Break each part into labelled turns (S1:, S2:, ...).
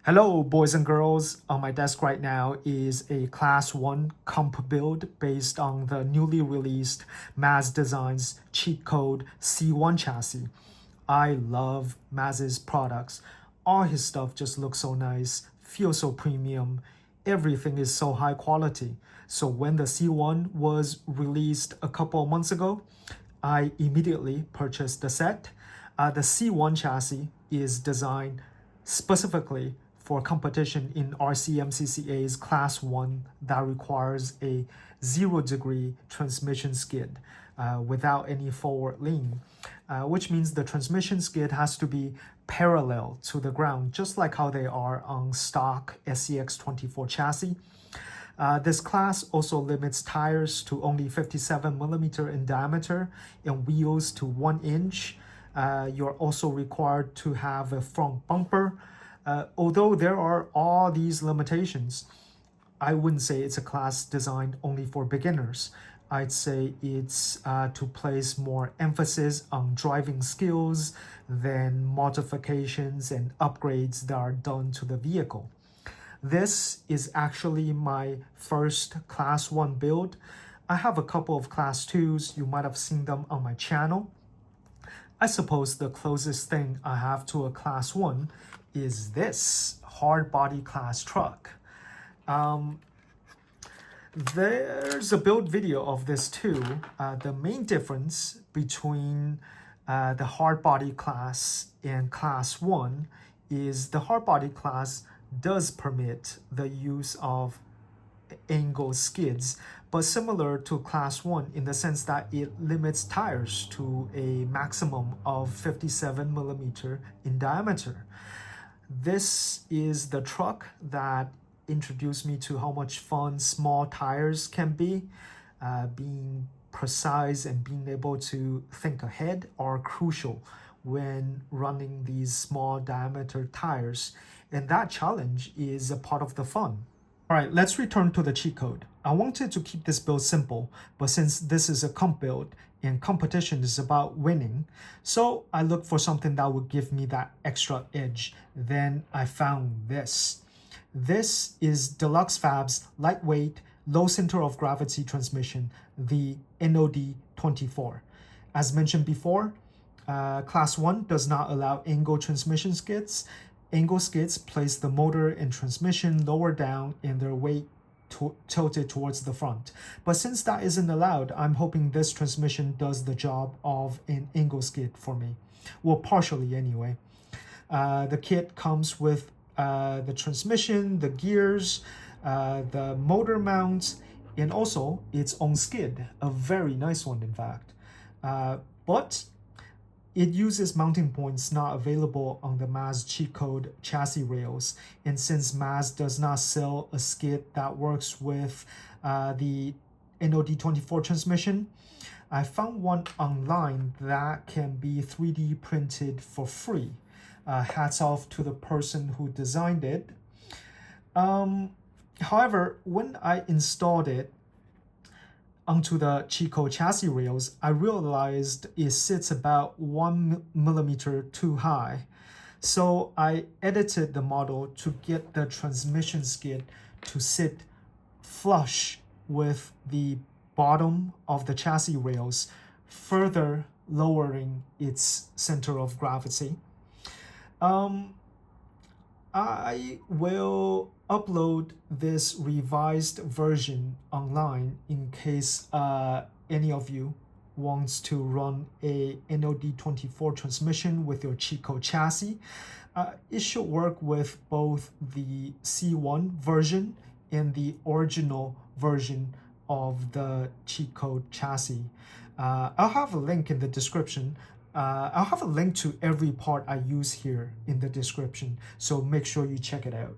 S1: Hello boys and girls, on my desk right now is a class 1 comp build based on the newly released Mazz Designs Cheat Code C1 chassis. I love Mazz's products. All his stuff just looks so nice, feels so premium, everything is so high quality. So when the C1 was released a couple of months ago, I immediately purchased the set. The C1 chassis is designed specifically for competition in RCMCCA's Class 1 that requires a 0-degree transmission skid without any forward lean, which means the transmission skid has to be parallel to the ground, just like how they are on stock SCX24 chassis. This class also limits tires to only 57mm in diameter and wheels to 1 inch. You're also required to have a front bumper. Although there are all these limitations, I wouldn't say it's a class designed only for beginners. I'd say it's to place more emphasis on driving skills than modifications and upgrades that are done to the vehicle. This is actually my first class 1 build. I have a couple of class 2s, you might have seen them on my channel. I suppose the closest thing I have to a class 1 is this hard body class truck. There's a build video of this too. The main difference between the hard body class and class 1 is the hard body class does permit the use of angle skids, but similar to class 1 in the sense that it limits tires to a maximum of 57mm in diameter. This is the truck that introduced me to how much fun small tires can be. Being precise and being able to think ahead are crucial when running these small diameter tires, and that challenge is a part of the fun. Alright, let's return to the cheat code. I wanted to keep this build simple, but since this is a comp build and competition is about winning, so I looked for something that would give me that extra edge. Then I found this. This is Dlux Fab's lightweight, low center of gravity transmission, the NOD-24. As mentioned before, Class 1 does not allow angle transmission skids. Angle skids place the motor and transmission lower down and their weight tilted towards the front. But since that isn't allowed, I'm hoping this transmission does the job of an angle skid for me. Well, partially anyway. The kit comes with the transmission, the gears, the motor mounts, and also its own skid. A very nice one, in fact. But it uses mounting points not available on the Mazz Cheat Code chassis rails, and since Mazz does not sell a skid that works with the NOD-24 transmission, I found one online that can be 3D printed for free. Hats off to the person who designed it. However, when I installed it onto the cheat code chassis rails, I realized it sits about 1mm too high. So I edited the model to get the transmission skid to sit flush with the bottom of the chassis rails, further lowering its center of gravity. I will upload this revised version online in case any of you wants to run a NOD-24 transmission with your cheat code chassis. It should work with both the C1 version and the original version of the cheat code chassis. I'll have a link in the description. I'll have a link to every part I use here in the description, so make sure you check it out.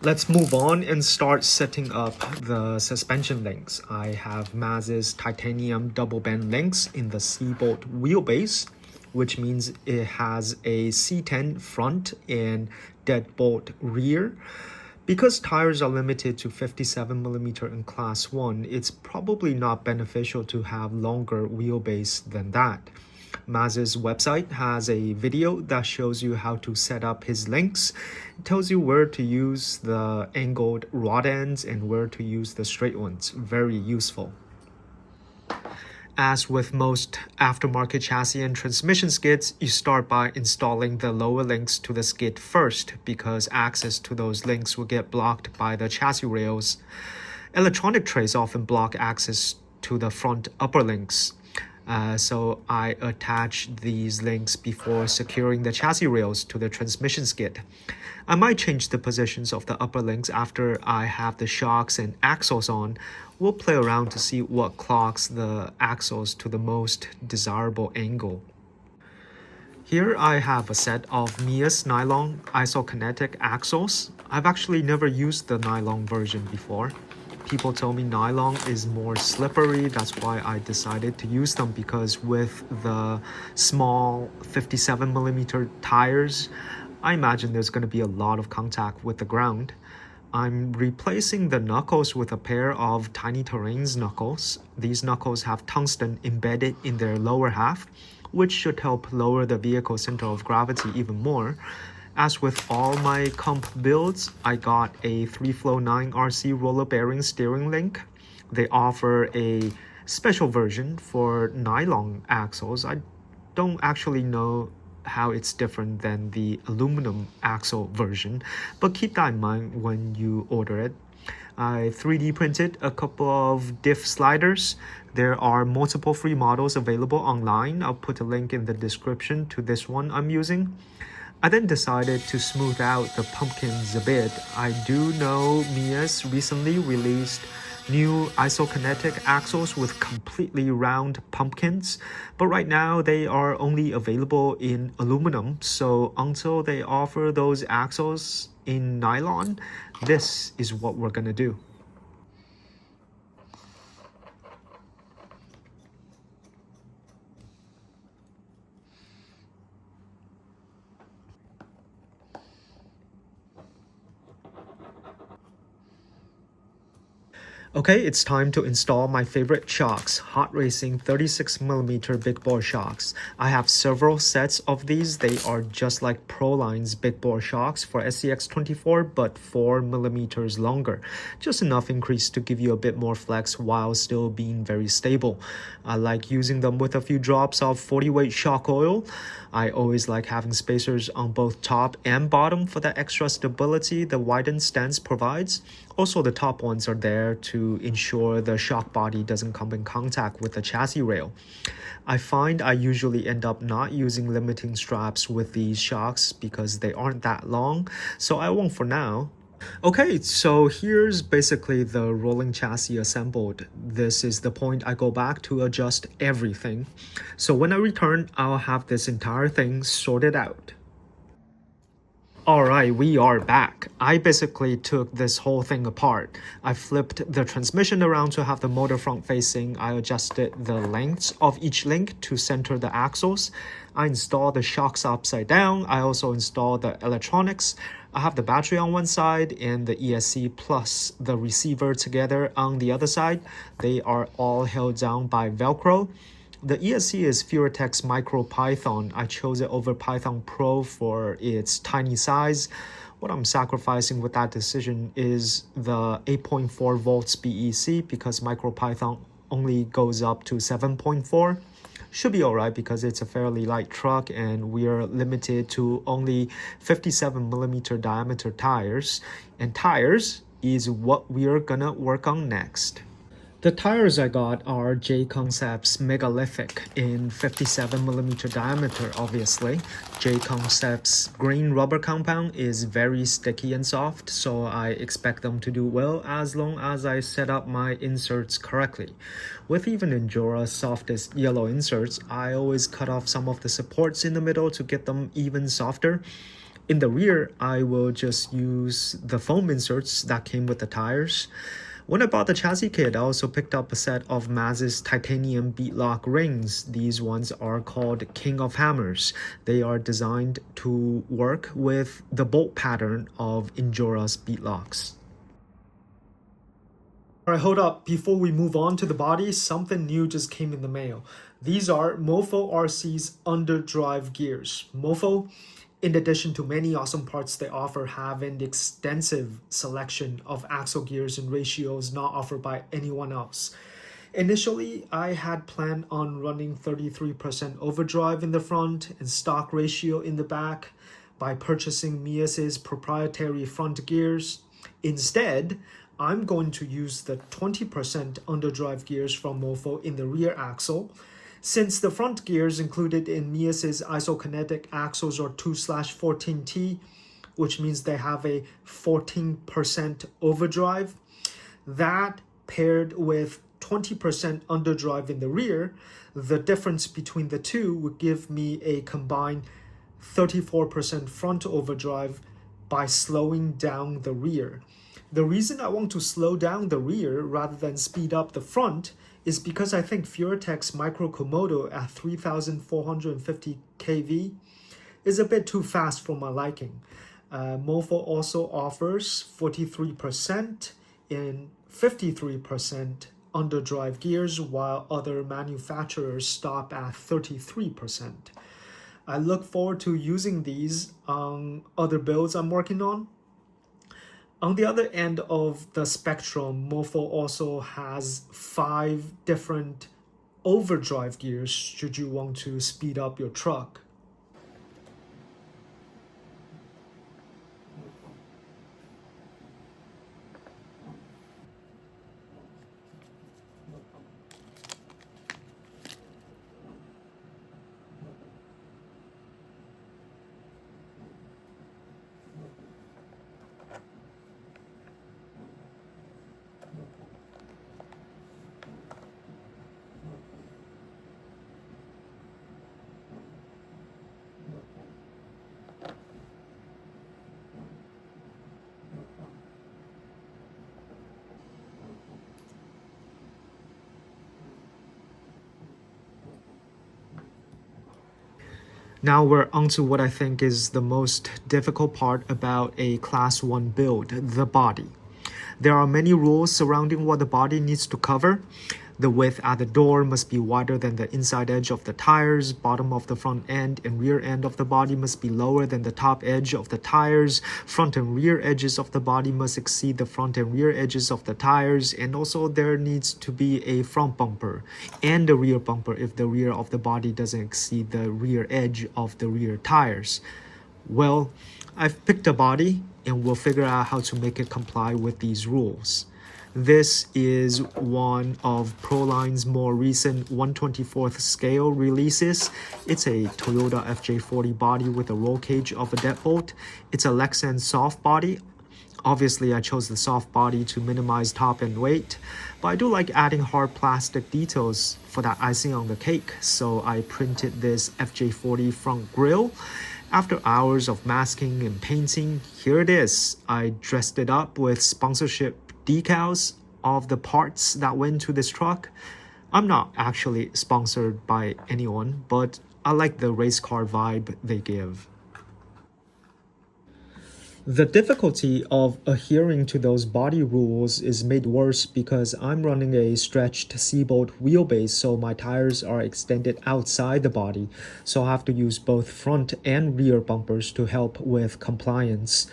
S1: Let's move on and start setting up the suspension links. I have Mazz's titanium double band links in the C-bolt wheelbase, which means it has a C10 front and Deadbolt rear. Because tires are limited to 57mm in Class 1, it's probably not beneficial to have longer wheelbase than that. Mazz's website has a video that shows you how to set up his links. It tells you where to use the angled rod ends and where to use the straight ones. Very useful. As with most aftermarket chassis and transmission skids, you start by installing the lower links to the skid first because access to those links will get blocked by the chassis rails. Electronic trays often block access to the front upper links. So I attach these links before securing the chassis rails to the transmission skid. I might change the positions of the upper links after I have the shocks and axles on. We'll play around to see what clocks the axles to the most desirable angle. Here I have a set of MEUS nylon isokinetic axles. I've actually never used the nylon version before. People told me nylon is more slippery. That's why I decided to use them, because with the small 57mm tires, I imagine there's going to be a lot of contact with the ground. I'm replacing the knuckles with a pair of tiny terrains knuckles. These knuckles have tungsten embedded in their lower half, which should help lower the vehicle center of gravity even more. As with all my comp builds, I got a 3Flow9RC roller bearing steering link. They offer a special version for nylon axles. I don't actually know how it's different than the aluminum axle version, but keep that in mind when you order it. I 3D printed a couple of diff sliders. There are multiple free models available online. I'll put a link in the description to this one I'm using. I then decided to smooth out the pumpkins a bit. I do know MEUS recently released new isokinetic axles with completely round pumpkins, but right now they are only available in aluminum, so until they offer those axles in nylon, this is what we're gonna do. Okay, it's time to install my favorite shocks, Hot Racing 36mm big bore shocks. I have several sets of these. They are just like Proline's big bore shocks for SCX24, but 4mm longer. Just enough increase to give you a bit more flex while still being very stable. I like using them with a few drops of 40-weight shock oil. I always like having spacers on both top and bottom for the extra stability the widened stance provides. Also, the top ones are there to ensure the shock body doesn't come in contact with the chassis rail. I find I usually end up not using limiting straps with these shocks because they aren't that long, so I won't for now. Okay, so here's basically the rolling chassis assembled. This is the point I go back to adjust everything. So when I return, I'll have this entire thing sorted out. Alright, we are back. I basically took this whole thing apart. I flipped the transmission around to have the motor front facing. I adjusted the lengths of each link to center the axles. I installed the shocks upside down. I also installed the electronics. I have the battery on one side and the ESC plus the receiver together on the other side. They are all held down by Velcro. The ESC is Furitek's MicroPython. I chose it over Python Pro for its tiny size. What I'm sacrificing with that decision is the 8.4 volts BEC because MicroPython only goes up to 7.4. Should be alright because it's a fairly light truck and we are limited to only 57mm diameter tires. And tires is what we are gonna work on next. The tires I got are JConcepts Megalithic in 57mm diameter, obviously. JConcepts green rubber compound is very sticky and soft, so I expect them to do well as long as I set up my inserts correctly. With even Injora's softest yellow inserts, I always cut off some of the supports in the middle to get them even softer. In the rear, I will just use the foam inserts that came with the tires. When I bought the chassis kit, I also picked up a set of Mazz's titanium beadlock rings. These ones are called King of Hammers. They are designed to work with the bolt pattern of Injora's beadlocks. Alright, hold up. Before we move on to the body, something new just came in the mail. These are MofoRC's underdrive gears. Mofo, in addition to many awesome parts they offer, have an extensive selection of axle gears and ratios not offered by anyone else. Initially, I had planned on running 33% overdrive in the front and stock ratio in the back by purchasing MEUS's proprietary front gears. Instead, I'm going to use the 20% underdrive gears from Mofo in the rear axle. Since the front gears included in MEUS's isokinetic axles are 2/14T, which means they have a 14% overdrive, that paired with 20% underdrive in the rear, the difference between the two would give me a combined 34% front overdrive by slowing down the rear. The reason I want to slow down the rear rather than speed up the front is because I think Furitek's MicroKomodo at 3,450 kV is a bit too fast for my liking. Mofo also offers 43% and 53% underdrive gears, while other manufacturers stop at 33%. I look forward to using these on other builds I'm working on. On the other end of the spectrum, Mofo also has 5 different overdrive gears should you want to speed up your truck. Now we're onto what I think is the most difficult part about a Class 1 build, the body. There are many rules surrounding what the body needs to cover. The width at the door must be wider than the inside edge of the tires, bottom of the front end and rear end of the body must be lower than the top edge of the tires, front and rear edges of the body must exceed the front and rear edges of the tires, and also there needs to be a front bumper and a rear bumper if the rear of the body doesn't exceed the rear edge of the rear tires. Well, I've picked a body and we'll figure out how to make it comply with these rules. This is one of Proline's more recent 1/24th scale releases. It's a Toyota FJ40 body with a roll cage of a Deadbolt. It's a Lexan soft body. Obviously, I chose the soft body to minimize top end weight, but I do like adding hard plastic details for that icing on the cake, so I printed this FJ40 front grille. After hours of masking and painting, here it is. I dressed it up with sponsorship decals of the parts that went to this truck. I'm not actually sponsored by anyone, but I like the race car vibe they give. The difficulty of adhering to those body rules is made worse because I'm running a stretched C-bolt wheelbase, so my tires are extended outside the body, so I have to use both front and rear bumpers to help with compliance.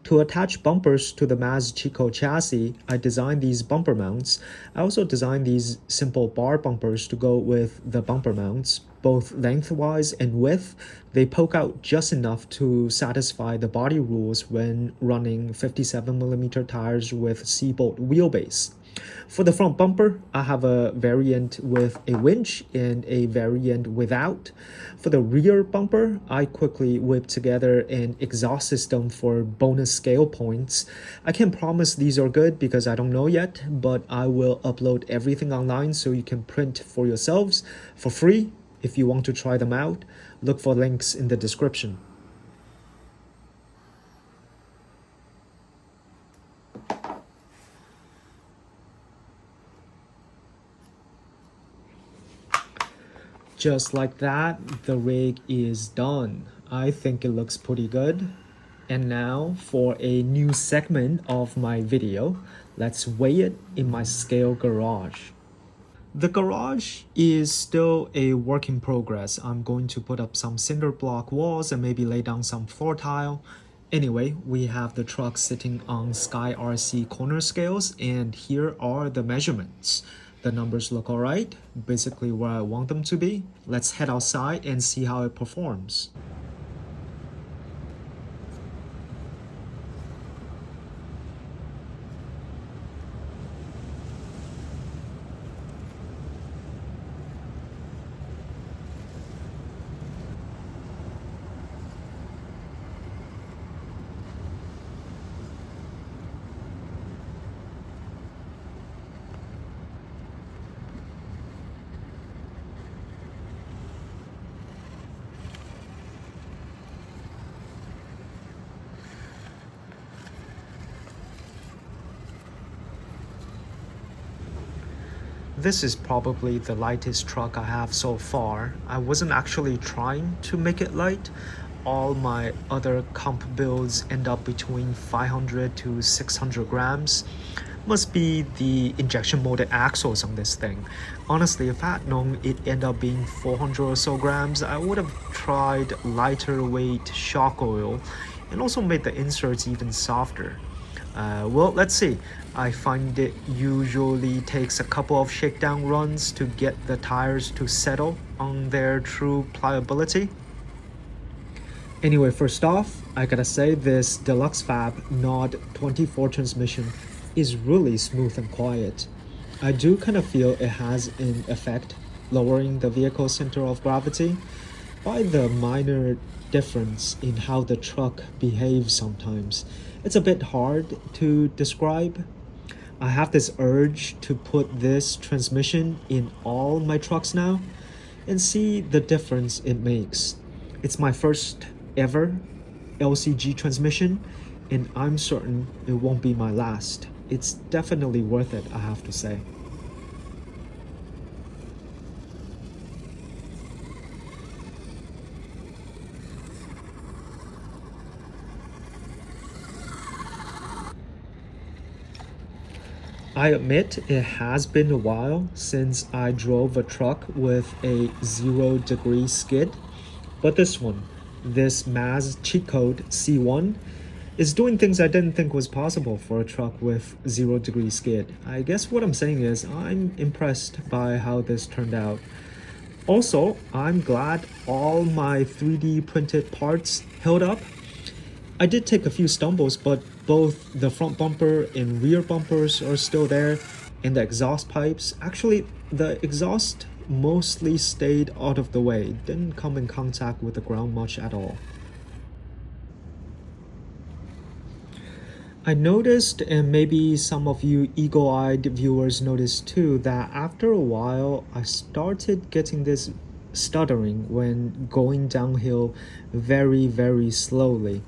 S1: To attach bumpers to the Mazz Cheat Code chassis, I designed these bumper mounts. I also designed these simple bar bumpers to go with the bumper mounts. Both lengthwise and width, they poke out just enough to satisfy the body rules when running 57mm tires with C-bolt wheelbase. For the front bumper, I have a variant with a winch and a variant without. For the rear bumper, I quickly whipped together an exhaust system for bonus scale points. I can't promise these are good because I don't know yet, but I will upload everything online so you can print for yourselves for free. If you want to try them out, look for links in the description. Just like that, the rig is done. I think it looks pretty good. And now for a new segment of my video, let's weigh it in my scale garage. The garage is still a work in progress. I'm going to put up some cinder block walls and maybe lay down some floor tile. Anyway, we have the truck sitting on Sky RC corner scales, and here are the measurements. The numbers look alright, basically where I want them to be. Let's head outside and see how it performs. This is probably the lightest truck I have so far. I wasn't actually trying to make it light. All my other comp builds end up between 500 to 600 grams. Must be the injection molded axles on this thing. Honestly, if I had known it ended up being 400 or so grams, I would have tried lighter weight shock oil and also made the inserts even softer. Well, let's see. I find it usually takes a couple of shakedown runs to get the tires to settle on their true pliability. Anyway, first off, I gotta say this Dlux Fab NOD-24 transmission is really smooth and quiet. I do kind of feel it has an effect lowering the vehicle center of gravity by the minor difference in how the truck behaves sometimes. It's a bit hard to describe. I have this urge to put this transmission in all my trucks now and see the difference it makes. It's my first ever LCG transmission, and I'm certain it won't be my last. It's definitely worth it, I have to say. I admit it has been a while since I drove a truck with a 0-degree skid, but this Mazz Cheat Code C1 is doing things I didn't think was possible for a truck with 0-degree skid. I guess what I'm saying is I'm impressed by how this turned out. Also, I'm glad all my 3D printed parts held up. I did take a few stumbles, but both the front bumper and rear bumpers are still there, and the exhaust pipes. Actually, the exhaust mostly stayed out of the way, didn't come in contact with the ground much at all. I noticed, and maybe some of you eagle-eyed viewers noticed too, that after a while I started getting this stuttering when going downhill very slowly.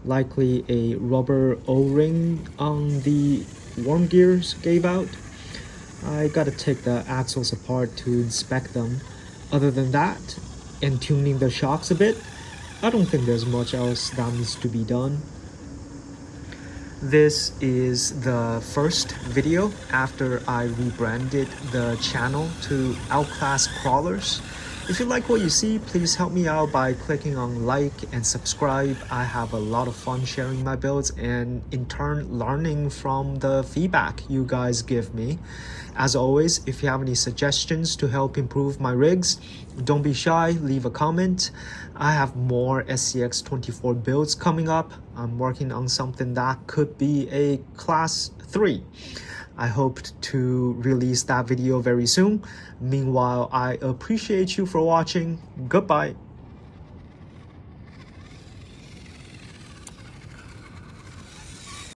S1: Likely a rubber O-ring on the worm gears gave out. I gotta take the axles apart to inspect them. Other than that, and tuning the shocks a bit, I don't think there's much else that needs to be done. This is the first video after I rebranded the channel to Outclass Crawlers. If you like what you see, please help me out by clicking on like and subscribe. I have a lot of fun sharing my builds and in turn learning from the feedback you guys give me. As always, if you have any suggestions to help improve my rigs, don't be shy, leave a comment. I have more SCX24 builds coming up. I'm working on something that could be a class 3. I hope to release that video very soon. Meanwhile, I appreciate you for watching. Goodbye.